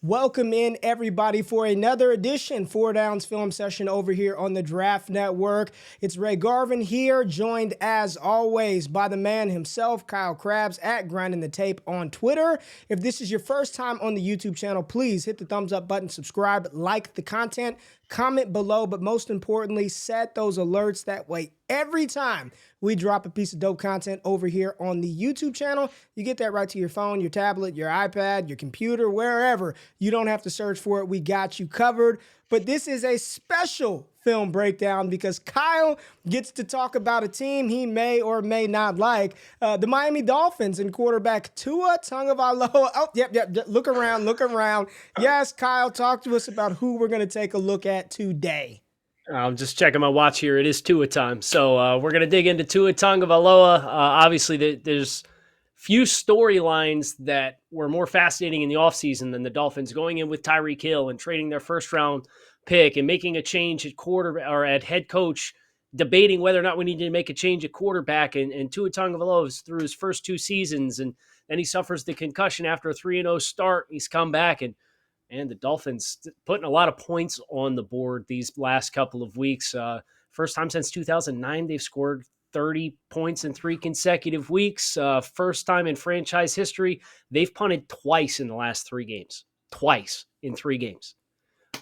Welcome in, everybody, for another edition, Four Downs Film Session over here on the Draft Network. It's Ray Garvin here, joined as always by the man himself, Kyle Krabs, at Grinding the Tape on Twitter. If this is your first time on the YouTube channel, please hit the thumbs up button, subscribe, like the content, comment below, but most importantly, set those alerts. That way, every time we drop a piece of dope content over here on the YouTube channel, you get that right to your phone, your tablet, your iPad, your computer, wherever. You don't have to search for it. We got you covered. But this is a special film breakdown because Kyle gets to talk about a team he may or may not like, the Miami Dolphins and quarterback Tua Tagovailoa. Oh, yep. Look around. Yes, Kyle, talk to us about who we're going to take a look at today. I'm just checking my watch here. It is Tua time. So we're going to dig into Tua Tagovailoa. Obviously, there's few storylines that were more fascinating in the offseason than the Dolphins going in with Tyreek Hill and trading their first-round pick and making a change at quarter or at head coach, debating whether or not we need to make a change at quarterback. And Tua Tagovailoa is through his first two seasons, and then he suffers the concussion after a 3-0 start. He's come back, and the Dolphins putting a lot of points on the board these last couple of weeks. First time since 2009 they've scored 30 points in 3 consecutive weeks. First time in franchise history. They've punted twice in the last 3 games. Twice in 3 games.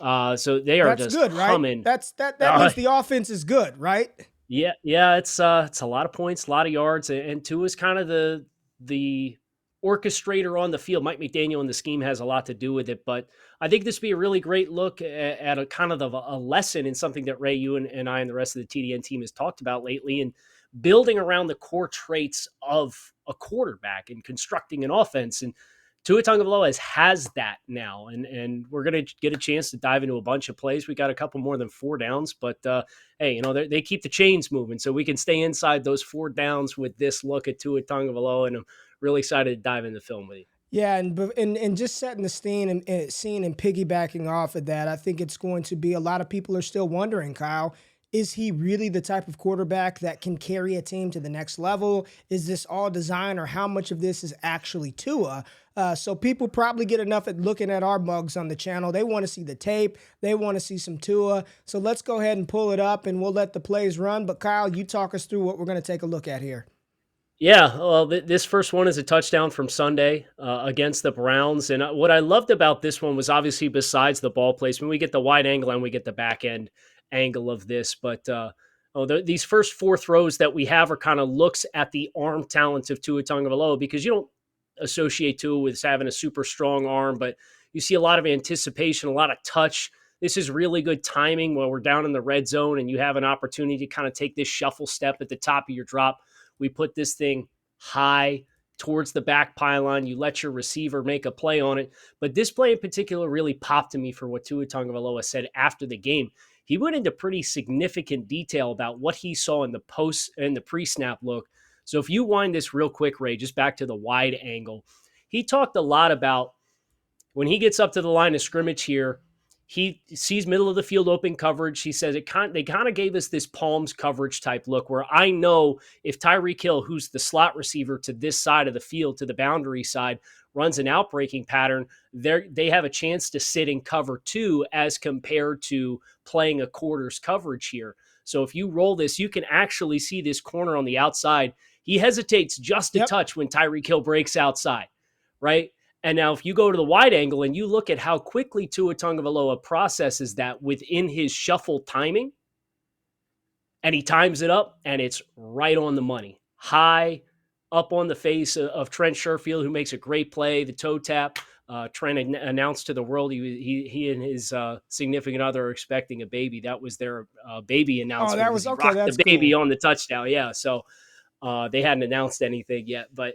So they are That's just good, right? humming. That means the offense is good, right? Yeah. It's a lot of points, a lot of yards, and Tua's kind of the orchestrator on the field. Mike McDaniel and the scheme has a lot to do with it, but I think this would be a really great look at a kind of a lesson in something that Ray, you and I and the rest of the TDN team has talked about lately, and building around the core traits of a quarterback and constructing an offense. And Tua Tagovailoa has that now, and we're going to get a chance to dive into a bunch of plays. We got a couple more than 4 downs, but hey, they keep the chains moving, so we can stay inside those 4 downs with this look at Tua Tagovailoa, and I'm really excited to dive into the film with you. Yeah, and just setting the scene and piggybacking off of that, I think it's going to be a lot of people are still wondering, Kyle, is he really the type of quarterback that can carry a team to the next level? Is this all design, or how much of this is actually Tua? So people probably get enough at looking at our mugs on the channel. They want to see the tape. They want to see some Tua. So let's go ahead and pull it up, and we'll let the plays run. But Kyle, you talk us through what we're going to take a look at here. Yeah, well, this first one is a touchdown from Sunday against the Browns. And what I loved about this one was obviously besides the ball placement, we get the wide angle and we get the back end angle of this. But these first 4 throws that we have are kind of looks at the arm talent of Tua Tagovailoa, because you don't associate Tua with having a super strong arm, but you see a lot of anticipation, a lot of touch. This is really good timing while we're down in the red zone and you have an opportunity to kind of take this shuffle step at the top of your drop. We put this thing high towards the back pylon. You let your receiver make a play on it. But this play in particular really popped to me for what Tua Tagovailoa said after the game. He went into pretty significant detail about what he saw in the post and the pre-snap look. So if you wind this real quick, Ray, just back to the wide angle, he talked a lot about when he gets up to the line of scrimmage here, he sees middle of the field open coverage. He says they kind of gave us this palms coverage type look where I know if Tyreek Hill, who's the slot receiver to this side of the field, to the boundary side, runs an outbreaking pattern, they have a chance to sit in cover 2 as compared to playing a quarters coverage here. So if you roll this, you can actually see this corner on the outside. He hesitates just a touch when Tyreek Hill breaks outside, right? And now if you go to the wide angle and you look at how quickly Tua Tagovailoa processes that within his shuffle timing, and he times it up, and it's right on the money. High up on the face of Trent Sherfield, who makes a great play, the toe tap. Trent announced to the world he and his significant other are expecting a baby. That was their baby announcement. Oh, that was okay. That's the baby cool. on the touchdown. Yeah, so they hadn't announced anything yet. But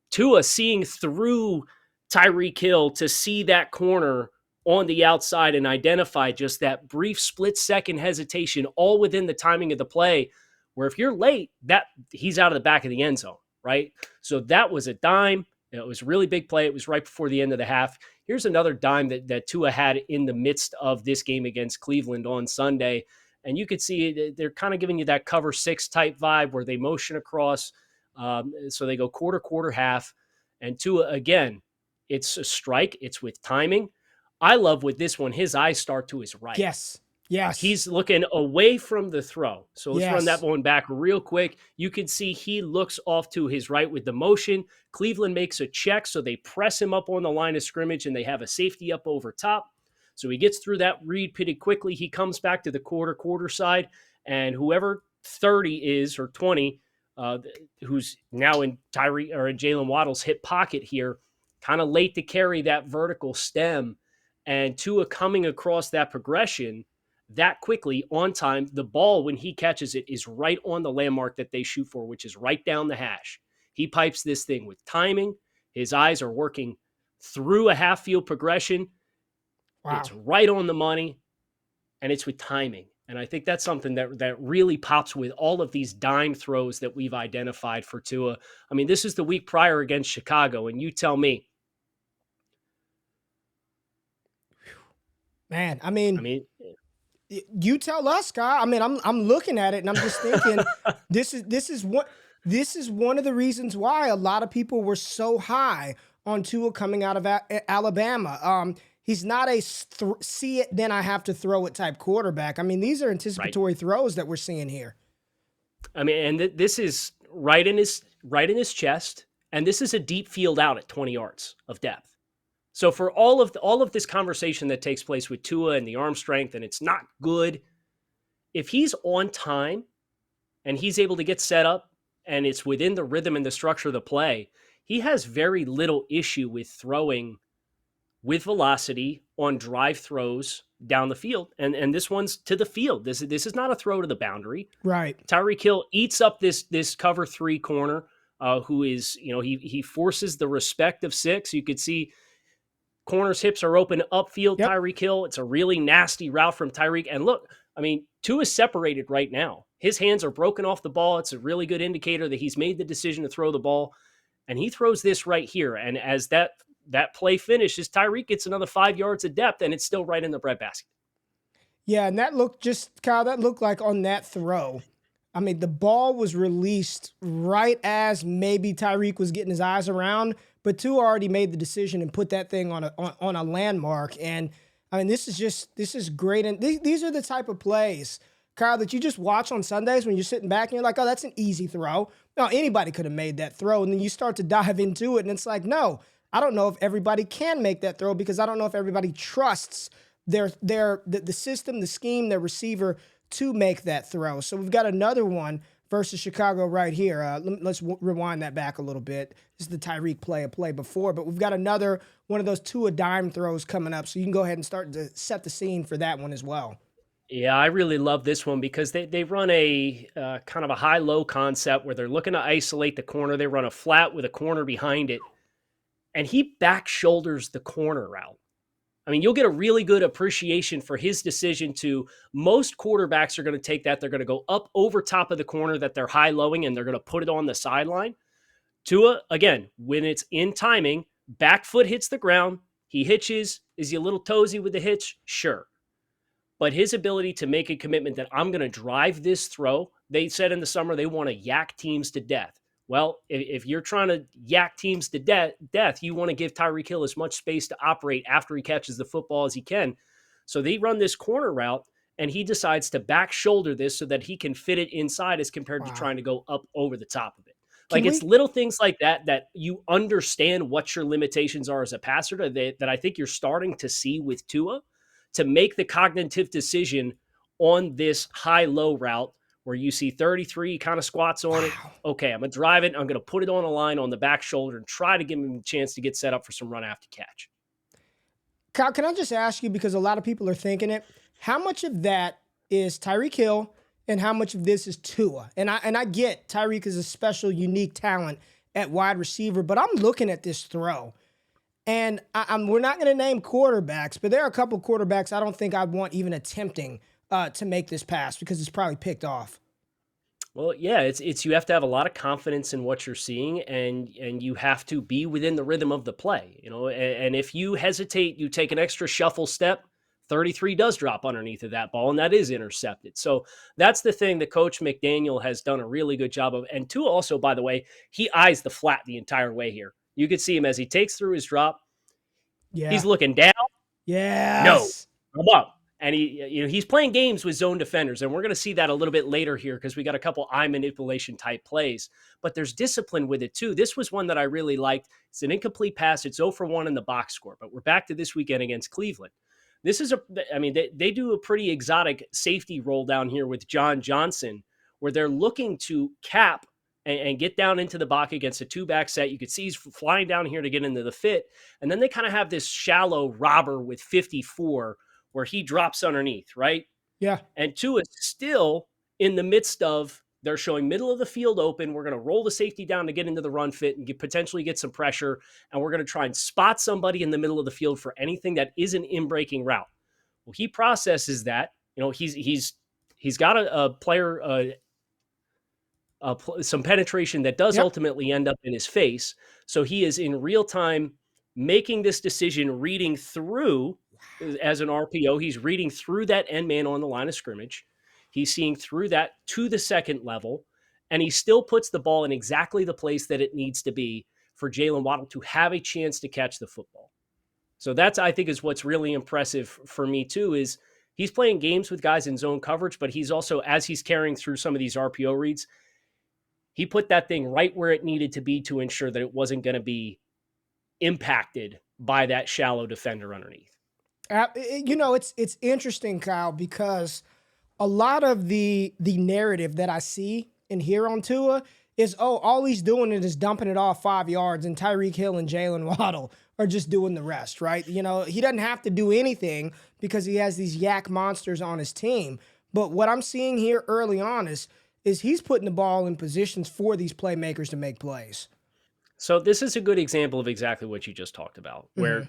Tua seeing through Tyreek Hill to see that corner on the outside and identify just that brief split-second hesitation, all within the timing of the play, where if you're late, that he's out of the back of the end zone, right? So that was a dime. It was a really big play. It was right before the end of the half. Here's another dime that Tua had in the midst of this game against Cleveland on Sunday. And you could see they're kind of giving you that cover 6 type vibe where they motion across. So they go quarter, half. And Tua, again, it's a strike. It's with timing. I love with this one, his eyes start to his right. Yes. Yes. He's looking away from the throw. So let's run that Yes. one back real quick. You can see he looks off to his right with the motion. Cleveland makes a check, so they press him up on the line of scrimmage and they have a safety up over top. So he gets through that read pretty quickly. He comes back to the quarter side, and whoever 30 is or 20, uh, who's now in Tyree or in Jalen Waddle's hip pocket here, kind of late to carry that vertical stem, and Tua coming across that progression that quickly on time. The ball, when he catches it, is right on the landmark that they shoot for, which is right down the hash. He pipes this thing with timing. His eyes are working through a half field progression. Wow. It's right on the money, and it's with timing. And I think that's something that really pops with all of these dime throws that we've identified for Tua. I mean, this is the week prior against Chicago, and you tell me. Man, I I mean, mean, you tell us, Kyle. I mean, I'm looking at it and I'm just thinking this is one of the reasons why a lot of people were so high on Tua coming out of Alabama. He's not a see it then I have to throw it type quarterback. I mean, these are right. anticipatory throws that we're seeing here. I mean, and this is right in his chest, and this is a deep field out at 20 yards of depth. So for all of this conversation that takes place with Tua and the arm strength, and it's not good, if he's on time and he's able to get set up and it's within the rhythm and the structure of the play, he has very little issue with throwing with velocity on drive throws down the field. And this one's to the field. This is not a throw to the boundary. Right. Tyreek Hill eats up this cover three corner, who is, he forces the respect of six. You could see corner's hips are open upfield. Yep. Tyreek Hill. It's a really nasty route from Tyreek. And look, I mean, Tua is separated right now. His hands are broken off the ball. It's a really good indicator that he's made the decision to throw the ball. And he throws this right here. And as that play finishes, Tyreek gets another 5 yards of depth, and it's still right in the breadbasket. Yeah, and that looked just Kyle, that looked like on that throw. I mean, the ball was released right as maybe Tyreek was getting his eyes around, but Tua already made the decision and put that thing on a landmark. And I mean, this is great. And these are the type of plays, Kyle, that you just watch on Sundays when you're sitting back and you're like, oh, that's an easy throw. No, anybody could have made that throw. And then you start to dive into it, and it's like, no, I don't know if everybody can make that throw because I don't know if everybody trusts the system, the scheme, their receiver to make that throw. So we've got another one versus Chicago right here. Let's rewind that back a little bit. This is the Tyreek play before, but we've got another one of those Tua dime throws coming up. So you can go ahead and start to set the scene for that one as well. Yeah, I really love this one because they run a kind of a high-low concept where they're looking to isolate the corner. They run a flat with a corner behind it, and he back shoulders the corner route. I mean, you'll get a really good appreciation for his decision to. Most quarterbacks are going to take that. They're going to go up over top of the corner that they're high-lowing, and they're going to put it on the sideline. Tua, again, when it's in timing, back foot hits the ground. He hitches. Is he a little toesy with the hitch? Sure. But his ability to make a commitment that I'm going to drive this throw, they said in the summer they want to yak teams to death. Well, if you're trying to yak teams to death, you want to give Tyreek Hill as much space to operate after he catches the football as he can. So they run this corner route, and he decides to back shoulder this so that he can fit it inside as compared to Wow. trying to go up over the top of it. Can Like, it's we little things like that you understand what your limitations are as a passer that I think you're starting to see with Tua to make the cognitive decision on this high-low route where you see 33 kind of squats on it. wow. Okay, I'm going to drive it. I'm going to put it on a line on the back shoulder and try to give him a chance to get set up for some run after catch. Kyle, can I just ask you, because a lot of people are thinking it, how much of that is Tyreek Hill and how much of this is Tua? And I get Tyreek is a special, unique talent at wide receiver, but I'm looking at this throw. And we're not going to name quarterbacks, but there are a couple quarterbacks I don't think I'd want even attempting to make this pass because it's probably picked off. Well, yeah, it's you have to have a lot of confidence in what you're seeing, and you have to be within the rhythm of the play. And if you hesitate, you take an extra shuffle step. 33 does drop underneath of that ball, and that is intercepted. So that's the thing that Coach McDaniel has done a really good job of. And Tua also, by the way, he eyes the flat the entire way here. You could see him as he takes through his drop. Yeah. He's looking down. No, Yes. I'm up. And he's playing games with zone defenders, and we're going to see that a little bit later here because we got a couple eye manipulation type plays. But there's discipline with it too. This was one that I really liked. It's an incomplete pass. It's 0 for 1 in the box score. But we're back to this weekend against Cleveland. This is I mean, they do a pretty exotic safety roll down here with John Johnson, where they're looking to cap and get down into the box against a two back set. You could see he's flying down here to get into the fit. And then they kind of have this shallow robber with 54 where he drops underneath, right? Yeah. And two is still in the midst of they're showing middle of the field open. We're going to roll the safety down to get into the run fit and potentially get some pressure. And we're going to try and spot somebody in the middle of the field for anything that isn't in breaking route. Well, he processes that. He's got a player some penetration that does Yep. ultimately end up in his face. So he is in real time making this decision, reading through as an RPO. He's reading through that end man on the line of scrimmage. He's seeing through that to the second level, and he still puts the ball in exactly the place that it needs to be for Jalen Waddle to have a chance to catch the football. So that's, I think, is what's really impressive for me too, is he's playing games with guys in zone coverage, but he's also, as he's carrying through some of these RPO reads, he put that thing right where it needed to be to ensure that it wasn't going to be impacted by that shallow defender underneath. It's interesting, Kyle, because a lot of the narrative that I see and hear on Tua is, oh, all he's doing is dumping it off 5 yards, and Tyreek Hill and Jalen Waddle are just doing the rest, right? He doesn't have to do anything because he has these yak monsters on his team. But what I'm seeing here early on is he's putting the ball in positions for these playmakers to make plays. So this is a good example of exactly what you just talked about, Mm-hmm. where,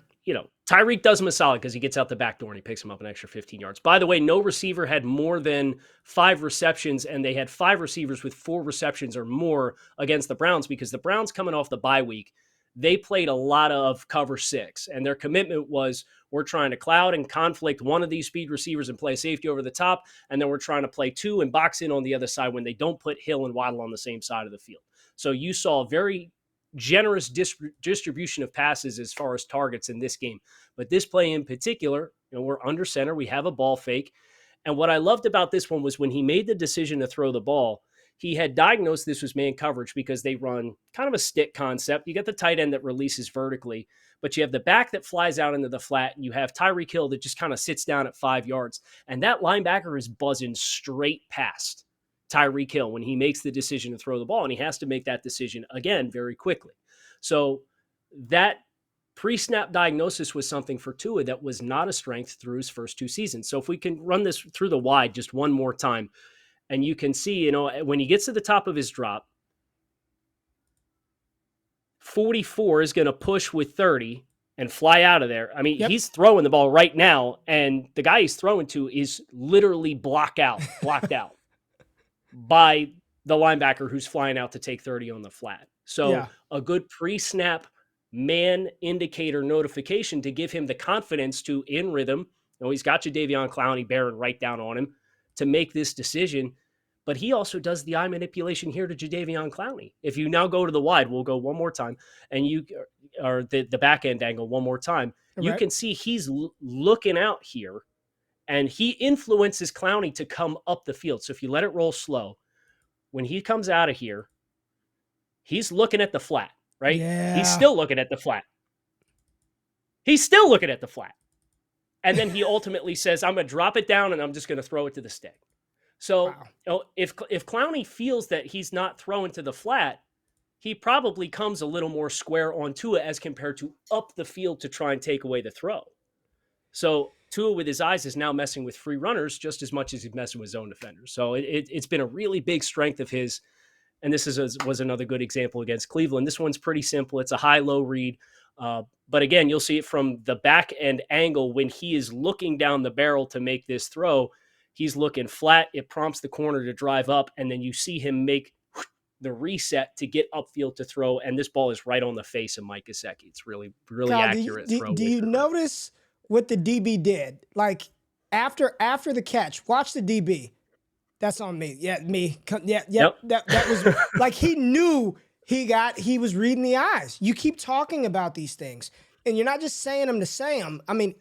Tyreek does him a solid because he gets out the back door and he picks him up an extra 15 yards. By the way, no receiver had more than 5 receptions, and they had 5 receivers with 4 receptions or more against the Browns because the Browns, coming off the bye week, they played a lot of cover 6, and their commitment was, we're trying to cloud and conflict one of these speed receivers and play safety over the top, and then we're trying to play 2 and box in on the other side when they don't put Hill and Waddle on the same side of the field. So you saw a very generous distribution of passes as far as targets in this game. But this play in particular, we're under center. We have a ball fake. And what I loved about this one was when he made the decision to throw the ball, he had diagnosed this was man coverage because they run kind of a stick concept. You got the tight end that releases vertically, but you have the back that flies out into the flat, and you have Tyreek Hill that just kind of sits down at 5 yards. And that linebacker is buzzing straight past Tyreek Hill when he makes the decision to throw the ball, and he has to make that decision again very quickly. So that pre-snap diagnosis was something for Tua that was not a strength through his first 2 seasons. So if we can run this through the wide just one more time, and you can see, when he gets to the top of his drop, 44 is going to push with 30 and fly out of there. I mean, Yep. he's throwing the ball right now, and the guy he's throwing to is literally blocked out by the linebacker who's flying out to take 30 on the flat. So Yeah. a good pre-snap man indicator notification to give him the confidence to, in rhythm, he's got Jadeveon Clowney bearing right down on him to make this decision. But he also does the eye manipulation here to Jadeveon Clowney. If you now go to the wide, we'll go one more time, and or the back end angle one more time, you Right. can see he's looking out here, and he influences Clowney to come up the field. So if you let it roll slow, when he comes out of here, he's looking at the flat, right? He's Yeah. still looking at the flat. He's still looking at the flat. And then he ultimately says, I'm going to drop it down and I'm just going to throw it to the stick. So Wow. if Clowney feels that he's not throwing to the flat, he probably comes a little more square on Tua as compared to up the field to try and take away the throw. So Tua with his eyes is now messing with free runners just as much as he's messing with zone defenders. So it's been a really big strength of his. And this was another good example against Cleveland. This one's pretty simple. It's a high-low read. But again, you'll see it from the back end angle when he is looking down the barrel to make this throw. He's looking flat. It prompts the corner to drive up, and then you see him make the reset to get upfield to throw, and this ball is right on the face of Mike Gesicki. It's really, really Kyle, accurate throw do with you the grip. notice what the DB did? Like after the catch, watch the DB. That's on me. Yeah, me. Yeah, yep. Yep. That was like he knew he was reading the eyes. You keep talking about these things, and you're not just saying them to say them. I mean,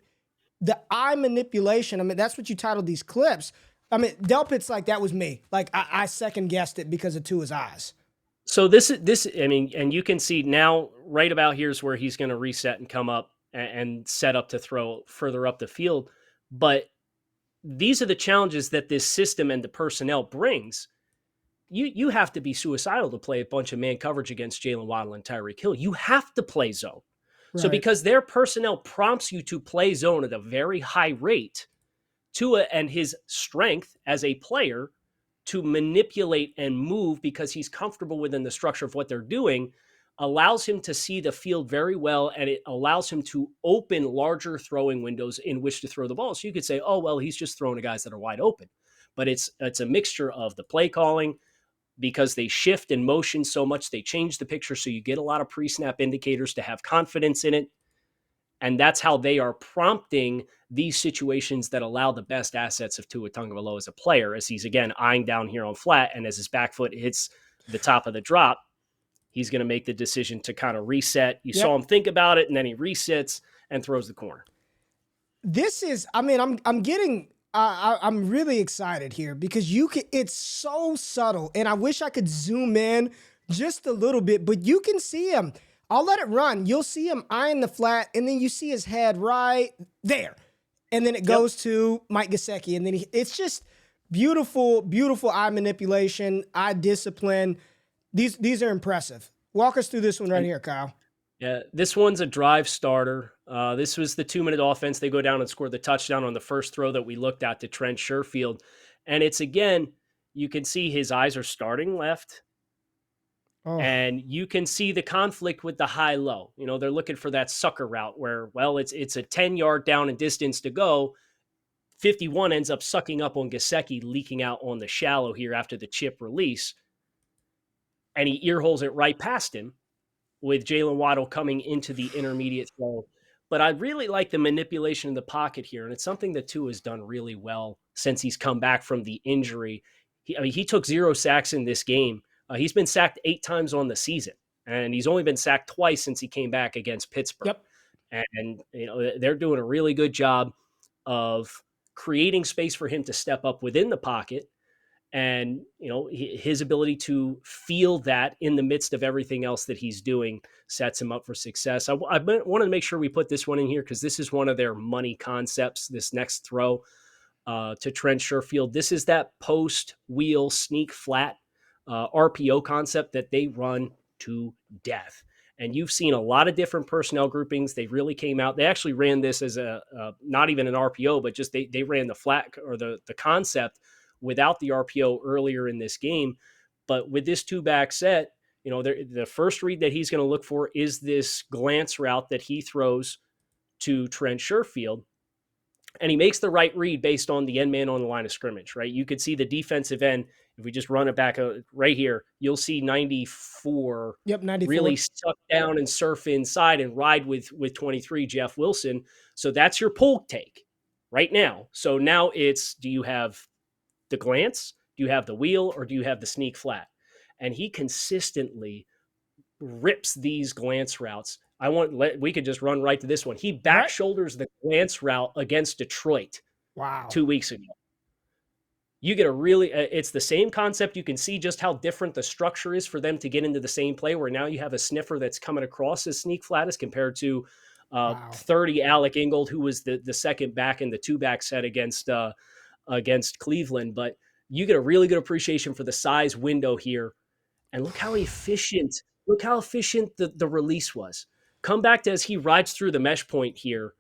the eye manipulation. I mean, that's what you titled these clips. I mean, Delpit's like, that was me. Like, I second guessed it because of Tua's eyes. So this I mean, and you can see now right about here's where he's going to reset and come up and set up to throw further up the field. But these are the challenges that this system and the personnel brings. You have to be suicidal to play a bunch of man coverage against Jalen Waddle and Tyreek Hill. You have to play zone. So Right. because their personnel prompts you to play zone at a very high rate, Tua and his strength as a player to manipulate and move because he's comfortable within the structure of what they're doing allows him to see the field very well, and it allows him to open larger throwing windows in which to throw the ball. So you could say, oh, well, he's just throwing to guys that are wide open. But it's a mixture of the play calling, because they shift and motion so much, they change the picture. So you get a lot of pre-snap indicators to have confidence in it. And that's how they are prompting these situations that allow the best assets of Tua Tagovailoa as a player, as he's, again, eyeing down here on flat. And as his back foot hits the top of the drop, he's going to make the decision to kind of reset. You saw Yep. him think about it, and then he resets and throws the corner. This is, I mean, I'm getting, I'm really excited here because it's so subtle, and I wish I could zoom in just a little bit, but you can see him. I'll let it run. You'll see him eyeing the flat, and then you see his head right there, and then it Yep. goes to Mike Gesicki, and then it's just beautiful, beautiful eye manipulation, eye discipline. These are impressive. Walk us through this one right And here, Kyle. yeah, this one's a drive starter. This was the 2-minute offense. They go down and score the touchdown on the first throw that we looked at to Trent Sherfield. And it's, again, you can see his eyes are starting left, Oh, and you can see the conflict with the high-low. You know, they're looking for that sucker route where, well, it's a 10-yard down and distance to go. 51 ends up sucking up on Gesicki, leaking out on the shallow here after the chip release, and he earholes it right past him, with Jalen Waddle coming into the intermediate throw. But I really like the manipulation of the pocket here, and it's something that Tua has done really well since he's come back from the injury. He took 0 sacks in this game. He's been sacked 8 times on the season, and he's only been sacked twice since he came back against Pittsburgh. yep. And you know, they're doing a really good job of creating space for him to step up within the pocket, and you know, his ability to feel that in the midst of everything else that he's doing sets him up for success. I wanted to make sure we put this one in here because this is one of their money concepts. This next throw to Trent Sherfield, this is that post wheel sneak flat RPO concept that they run to death. And you've seen a lot of different personnel groupings. They really came out. They actually ran this as a not even an RPO, but just they ran the flat or the concept without the RPO earlier in this game. But with this 2-back set, you know, the first read that he's going to look for is this glance route that he throws to Trent Sherfield. And he makes the right read based on the end man on the line of scrimmage, right? You could see the defensive end. If we just run it back right here, you'll see 94 Yep, 94. really suck down and surf inside and ride with 23, Jeff Wilson. So that's your pull take right now. So now it's, do you have the glance? Do you have the wheel, or do you have the sneak flat? And he consistently rips these glance routes. We could just run right to this one. He back Right. shoulders the glance route against Detroit Wow. 2 weeks ago. You get a really, it's the same concept. You can see just how different the structure is for them to get into the same play, where now you have a sniffer that's coming across as sneak flat as compared to Wow. 30 Alec Ingold, who was the second back in the 2-back set against Cleveland. But you get a really good appreciation for the size window here. And look how efficient the release was. Come back to as he rides through the mesh point here,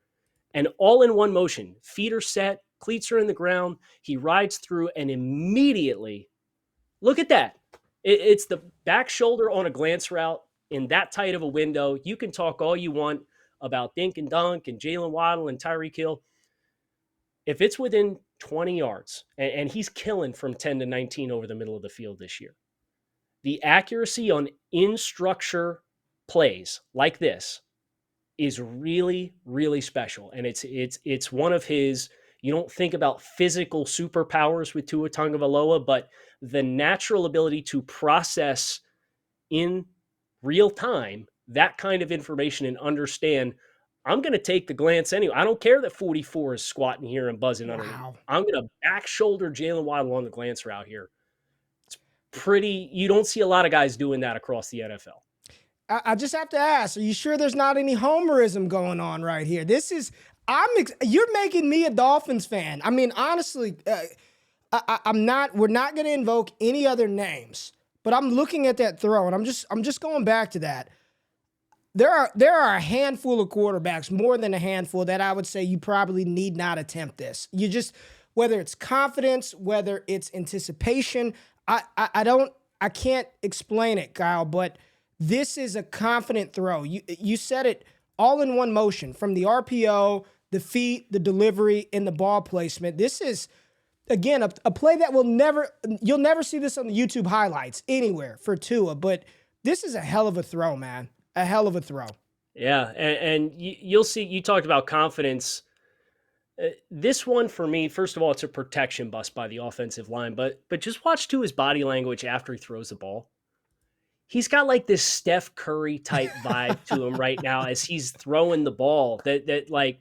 and all in one motion. Feet are set, cleats are in the ground. He rides through, and immediately, look at that. It's the back shoulder on a glance route in that tight of a window. You can talk all you want about dink and dunk and Jalen Waddle and Tyreek Hill. If it's within 20 yards, and he's killing from 10 to 19 over the middle of the field this year, the accuracy on in structure plays like this is really, really special. And it's one of his, you don't think about physical superpowers with Tua Tagovailoa, but the natural ability to process in real time that kind of information and understand I'm going to take the glance anyway. I don't care that 44 is squatting here and buzzing underneath. Wow. I'm going to back shoulder Jalen Waddle on the glance route here. It's pretty, you don't see a lot of guys doing that across the NFL. I just have to ask, are you sure there's not any homerism going on right here? You're making me a Dolphins fan. I mean, honestly, we're not going to invoke any other names, but I'm looking at that throw and I'm just going back to that. There are a handful of quarterbacks, more than a handful, that I would say you probably need not attempt this. Whether it's confidence, whether it's anticipation, I can't explain it, Kyle, but this is a confident throw. You said it all in one motion, from the RPO, the feet, the delivery, and the ball placement. This is, again, a play that you'll never see this on the YouTube highlights anywhere for Tua, but this is a hell of a throw, man. A hell of a throw. Yeah, and you'll see, you talked about confidence. This one, for me, first of all, it's a protection bust by the offensive line, but just watch Tua's body language after he throws the ball. He's got like this Steph Curry type vibe to him right now as he's throwing the ball that like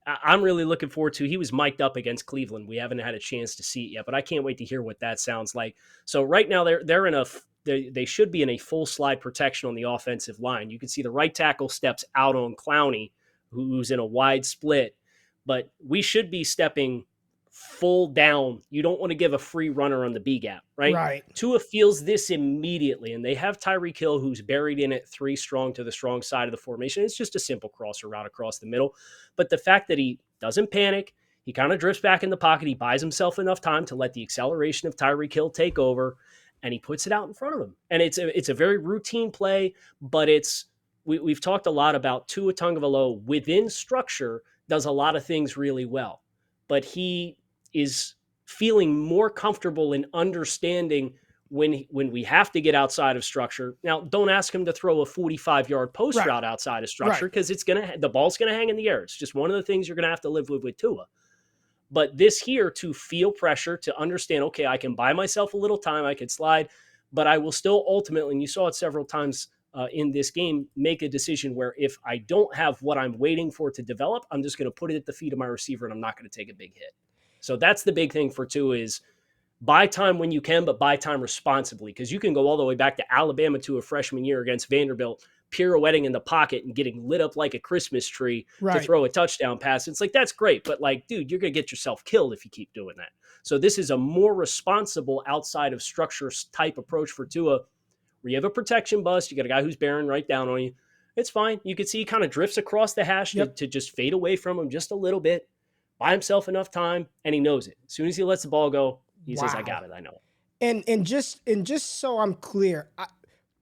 I'm really looking forward to. He was mic'd up against Cleveland. We haven't had a chance to see it yet, but I can't wait to hear what that sounds like. So right now they should be in a full slide protection on the offensive line. You can see the right tackle steps out on Clowney, who's in a wide split, but we should be stepping full down. You don't want to give a free runner on the B gap, right? Right. Tua feels this immediately, and they have Tyreek Hill, who's buried in it 3 strong to the strong side of the formation. It's just a simple crosser route across the middle. But the fact that he doesn't panic, he kind of drifts back in the pocket, he buys himself enough time to let the acceleration of Tyreek Hill take over, and he puts it out in front of him. And it's a very routine play, but we've talked a lot about Tua Tagovailoa within structure does a lot of things really well. But he is feeling more comfortable in understanding when we have to get outside of structure. Now, don't ask him to throw a 45-yard post route outside of structure, because the ball's going to hang in the air. It's just one of the things you're going to have to live with Tua. But this here, to feel pressure, to understand, okay, I can buy myself a little time, I can slide, but I will still ultimately, and you saw it several times in this game, make a decision where if I don't have what I'm waiting for to develop, I'm just going to put it at the feet of my receiver and I'm not going to take a big hit. So that's the big thing for Tua, is buy time when you can, but buy time responsibly, because you can go all the way back to Alabama to a freshman year against Vanderbilt, pirouetting in the pocket and getting lit up like a Christmas tree to throw a touchdown pass. It's like, that's great, but like, dude, you're going to get yourself killed if you keep doing that. So this is a more responsible outside of structure type approach for Tua, where you have a protection bust, you got a guy who's bearing right down on you. It's fine. You can see he kind of drifts across the hash to just fade away from him just a little bit, buy himself enough time, and he knows it. As soon as he lets the ball go, he says, I got it. I know it. And just so I'm clear,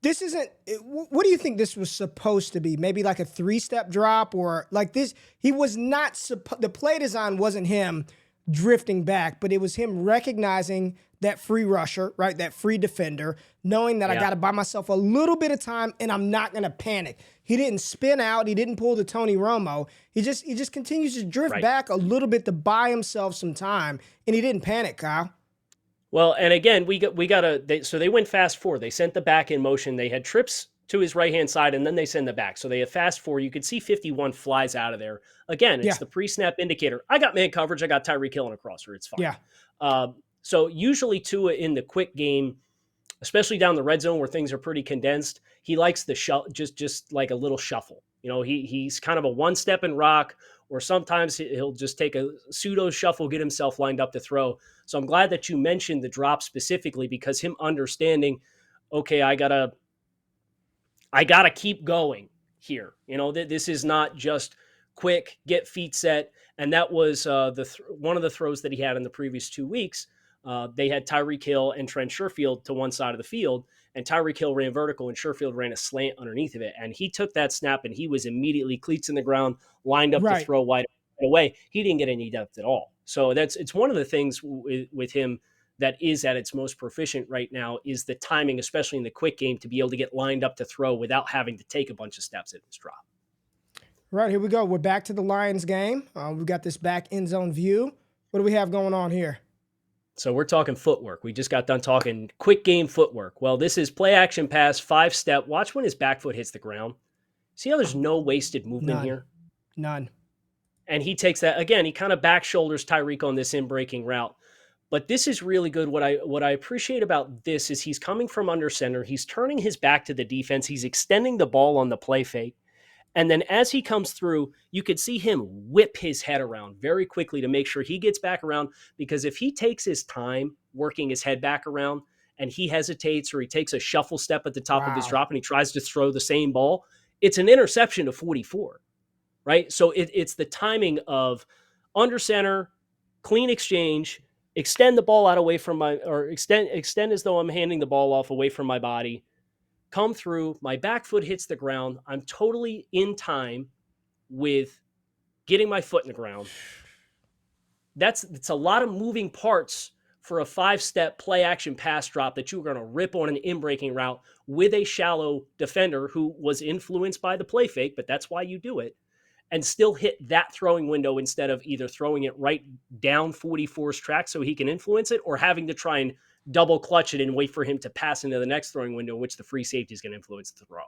this isn't, what do you think this was supposed to be? Maybe like a 3-step drop, or like this? He was not, the play design wasn't him drifting back, but it was him recognizing that free rusher, right? That free defender, knowing that I got to buy myself a little bit of time and I'm not going to panic. He didn't spin out. He didn't pull the Tony Romo. He just continues to drift back a little bit to buy himself some time, and he didn't panic, Kyle. Well, and again, so they went fast 4. They sent the back in motion. They had trips to his right-hand side, and then they send the back. So they have fast 4. You could see 51 flies out of there. Again, it's the pre-snap indicator. I got man coverage. I got Tyreek Hill and a crosser. It's fine. Yeah. So usually Tua in the quick game, especially down the red zone where things are pretty condensed, he likes the just like a little shuffle. You know, he's kind of a one-step and rock, or sometimes he'll just take a pseudo shuffle, get himself lined up to throw. So I'm glad that you mentioned the drop specifically, because him understanding, okay, I gotta keep going here. You know, this is not just quick, get feet set. And that was one of the throws that he had in the previous 2 weeks. They had Tyreek Hill and Trent Sherfield to one side of the field, and Tyreek Hill ran vertical and Sherfield ran a slant underneath of it. And he took that snap and he was immediately cleats in the ground, lined up to throw wide away. He didn't get any depth at all. So it's one of the things with him that is at its most proficient right now, is the timing, especially in the quick game, to be able to get lined up to throw without having to take a bunch of steps in his drop. Right, here we go. We're back to the Lions game. We've got this back end zone view. What do we have going on here? So we're talking footwork. We just got done talking quick game footwork. Well, this is play action pass, 5-step. Watch when his back foot hits the ground. See how there's no wasted movement here? None. And he takes that again. He kind of back shoulders Tyreek on this in breaking route. But this is really good. What I appreciate about this is he's coming from under center. He's turning his back to the defense. He's extending the ball on the play fake. And then as he comes through, you could see him whip his head around very quickly to make sure he gets back around. Because if he takes his time working his head back around and he hesitates or he takes a shuffle step at the top of his Wow. drop and he tries to throw the same ball, it's an interception to 44, right? So it's the timing of under center, clean exchange, extend the ball out away from extend as though I'm handing the ball off away from my body, come through, my back foot hits the ground. I'm totally in time with getting my foot in the ground. It's a lot of moving parts for a 5-step play action pass drop that you're going to rip on an in-breaking route with a shallow defender who was influenced by the play fake, but that's why you do it, and still hit that throwing window instead of either throwing it right down 44's track so he can influence it or having to try and double clutch it and wait for him to pass into the next throwing window in which the free safety is going to influence the throw.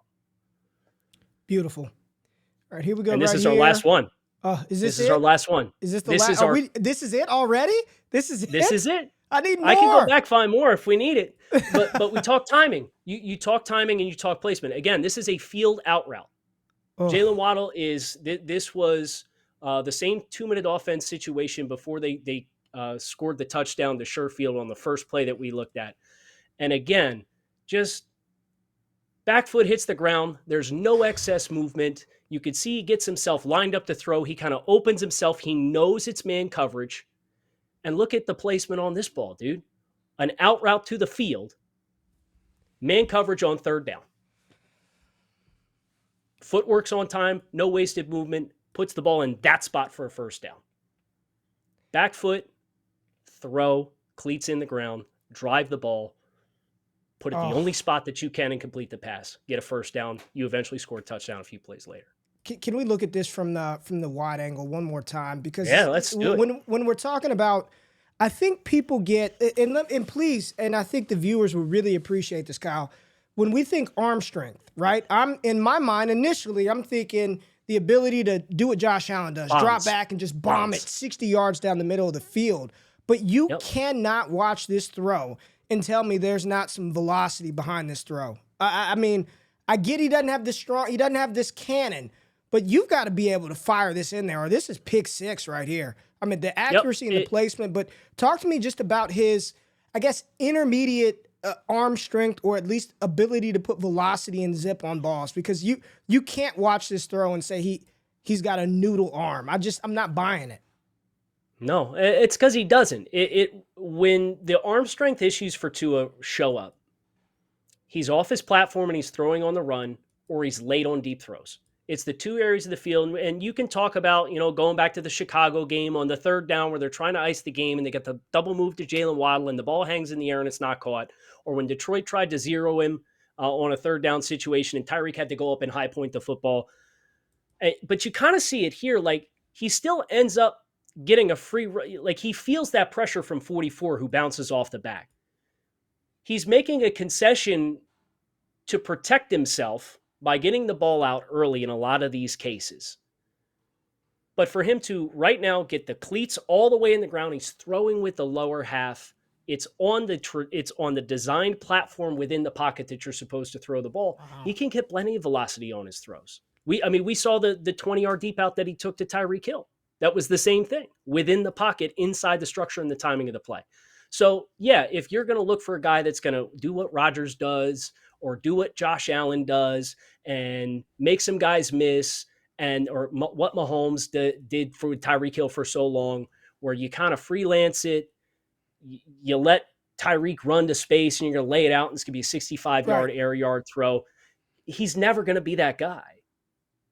Beautiful. All right, here we go. And this right is here. our last one. Is This it? is our last one. Is this the This last? is our. This is it already? This is it. This is it. I need more. I can go back, find more if we need it. But we talk timing. You talk timing and you talk placement. Again, this is a field out route. Oh. Jalen Waddle this was the same 2-minute offense situation before they scored the touchdown to Sherfield on the first play that we looked at. And again, just back foot hits the ground. There's no excess movement. You could see he gets himself lined up to throw. He kind of opens himself. He knows it's man coverage. And look at the placement on this ball, dude. An out route to the field. Man coverage on third down. Footwork's on time. No wasted movement. Puts the ball in that spot for a first down. Back foot, throw, cleats in the ground, drive the ball, put it the only spot that you can and complete the pass. Get a first down. You eventually score a touchdown a few plays later. Can we look at this from the wide angle one more time? Because let's do it. When we're talking about, I think people get and please, and I think the viewers will really appreciate this, Kyle. When we think arm strength, right? I'm in my mind initially, I'm thinking the ability to do what Josh Allen does, drop back and just bomb it 60 yards down the middle of the field. But you cannot watch this throw and tell me there's not some velocity behind this throw. I mean, I get he doesn't have this cannon, but you've got to be able to fire this in there, or this is pick 6 right here. I mean, the accuracy and the placement, but talk to me just about his, I guess, intermediate arm strength, or at least ability to put velocity and zip on balls, because you can't watch this throw and say he's got a noodle arm. I'm not buying it. No, it's because he doesn't. When the arm strength issues for Tua show up, he's off his platform and he's throwing on the run, or he's late on deep throws. It's the two areas of the field, and you can talk about, going back to the Chicago game on the third down where they're trying to ice the game and they get the double move to Jalen Waddle and the ball hangs in the air and it's not caught, or when Detroit tried to zero him on a third down situation and Tyreek had to go up and high point the football. But you kind of see it here, like he still ends up getting a free, like he feels that pressure from 44 who bounces off the back. He's making a concession to protect himself by getting the ball out early in a lot of these cases. But for him to right now get the cleats all the way in the ground, he's throwing with the lower half. It's on the designed platform within the pocket that you're supposed to throw the ball. Wow. He can get plenty of velocity on his throws. We saw the 20-yard deep out that he took to Tyreek Hill. That was the same thing within the pocket, inside the structure and the timing of the play. So yeah, if you're going to look for a guy that's going to do what Rodgers does or do what Josh Allen does and make some guys miss, or what Mahomes did for Tyreek Hill for so long, where you kind of freelance it, you let Tyreek run to space and you're going to lay it out and it's going to be a 65-yard air yard throw. He's never going to be that guy.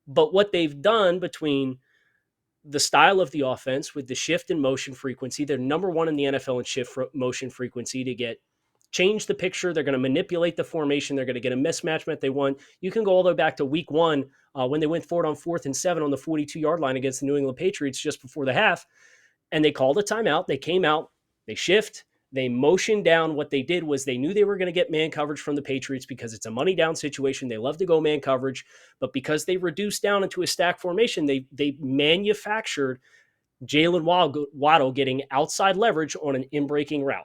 But what they've done between the style of the offense with the shift in motion frequency, they're number one in the NFL in shift motion frequency to change the picture. They're going to manipulate the formation. They're going to get a mismatch that they want. You can go all the way back to week 1 when they went forward on 4th and 7 on the 42-yard line against the New England Patriots just before the half. And they called a timeout. They came out, they shift, They motioned down. What they did was they knew they were going to get man coverage from the Patriots because it's a money down situation. They love to go man coverage, but because they reduced down into a stack formation, they manufactured Jalen Waddle getting outside leverage on an in-breaking route.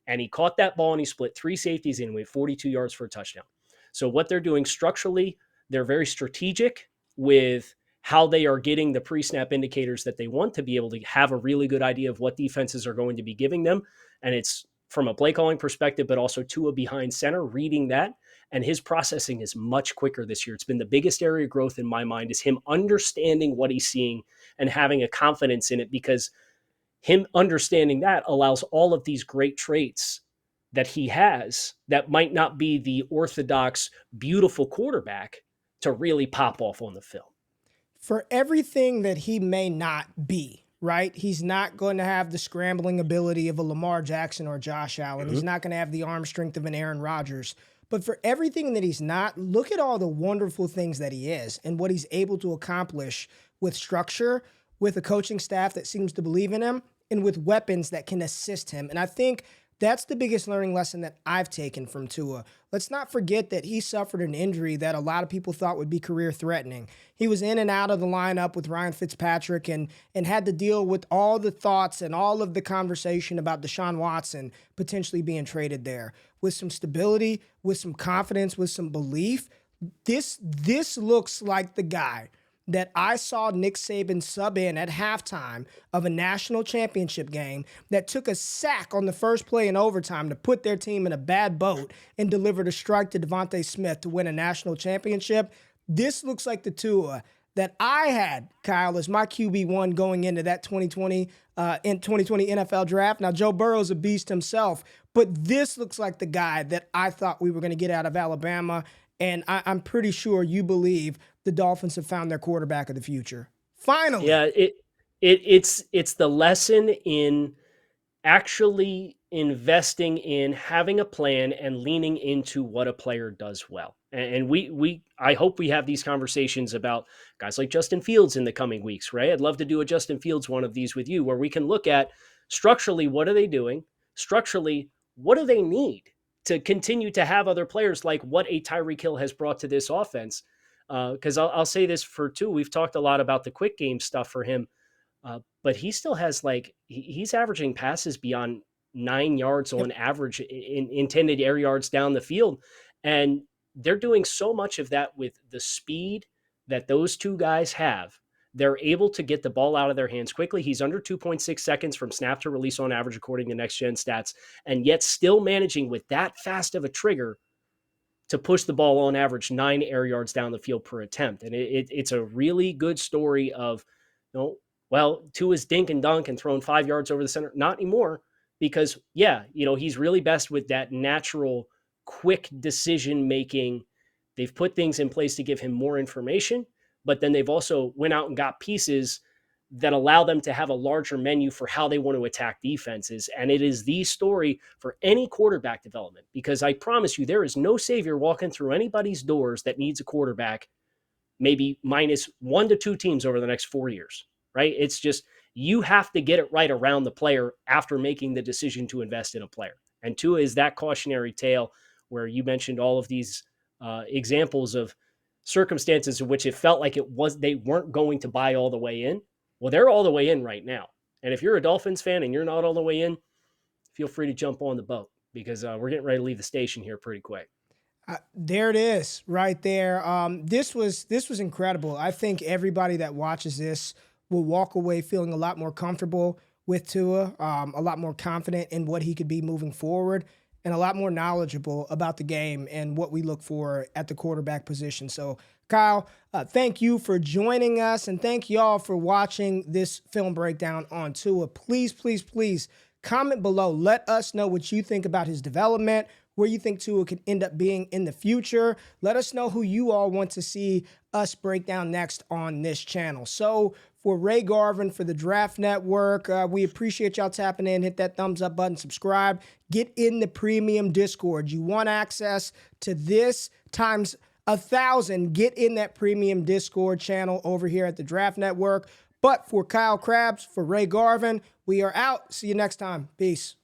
And he caught that ball and he split three safeties in with 42 yards for a touchdown. So what they're doing structurally, they're very strategic with how they are getting the pre-snap indicators that they want to be able to have a really good idea of what defenses are going to be giving them. And it's from a play calling perspective, but also Tua behind center, reading that. And his processing is much quicker this year. It's been the biggest area of growth in my mind, is him understanding what he's seeing and having a confidence in it, because him understanding that allows all of these great traits that he has that might not be the orthodox, beautiful quarterback to really pop off on the film. For everything that he may not be, right? He's not going to have the scrambling ability of a Lamar Jackson or Josh Allen. Mm-hmm. He's not going to have the arm strength of an Aaron Rodgers. But for everything that he's not, look at all the wonderful things that he is and what he's able to accomplish with structure, with a coaching staff that seems to believe in him, and with weapons that can assist him. And I think that's the biggest learning lesson that I've taken from Tua. Let's not forget that he suffered an injury that a lot of people thought would be career-threatening. He was in and out of the lineup with Ryan Fitzpatrick and had to deal with all the thoughts and all of the conversation about Deshaun Watson potentially being traded there. With some stability, with some confidence, with some belief, this looks like the guy that I saw Nick Saban sub in at halftime of a national championship game, that took a sack on the first play in overtime to put their team in a bad boat and delivered a strike to Devontae Smith to win a national championship. This looks like the Tua that I had, Kyle, as my QB1 going into that 2020 NFL draft. Now, Joe Burrow's a beast himself, but this looks like the guy that I thought we were going to get out of Alabama. And I'm pretty sure you believe the Dolphins have found their quarterback of the future. Finally. Yeah, it's the lesson in actually investing in having a plan and leaning into what a player does well. And I hope we have these conversations about guys like Justin Fields in the coming weeks, right? I'd love to do a Justin Fields one of these with you, where we can look at structurally, what are they doing? Structurally, what do they need to continue to have other players like what a Tyreek Hill has brought to this offense? Because I'll say this for Tua. We've talked a lot about the quick game stuff for him, but he still has he's averaging passes beyond 9 yards on average in intended air yards down the field. And they're doing so much of that with the speed that those two guys have. They're able to get the ball out of their hands quickly. He's under 2.6 seconds from snap to release on average, according to Next Gen Stats, and yet still managing with that fast of a trigger to push the ball on average 9 air yards down the field per attempt. And it's a really good story of, Tua's dink and dunk and thrown 5 yards over the center. Not anymore, because, he's really best with that natural, quick decision-making. They've put things in place to give him more information, but then they've also went out and got pieces that allow them to have a larger menu for how they want to attack defenses. And it is the story for any quarterback development, because I promise you, there is no savior walking through anybody's doors that needs a quarterback, maybe minus 1 to 2 teams over the next 4 years, right? It's just, you have to get it right around the player after making the decision to invest in a player. And Tua is that cautionary tale, where you mentioned all of these examples of circumstances in which it felt like they weren't going to buy all the way in. Well, they're all the way in right now. And if you're a Dolphins fan and you're not all the way in, feel free to jump on the boat, because we're getting ready to leave the station here pretty quick. There it is right there. This was incredible. I think everybody that watches this will walk away feeling a lot more comfortable with Tua, a lot more confident in what he could be moving forward, and a lot more knowledgeable about the game and what we look for at the quarterback position. So, Kyle, thank you for joining us, and thank y'all for watching this film breakdown on Tua. Please, please, please comment below. Let us know what you think about his development, where you think Tua could end up being in the future. Let us know who you all want to see us break down next on this channel. So for Ray Garvin, for the Draft Network, we appreciate y'all tapping in. Hit that thumbs up button, subscribe, get in the premium Discord. You want access to this times 1,000, get in that premium Discord channel over here at the Draft Network. But for Kyle Krabs, for Ray Garvin, we are out. See you next time. Peace.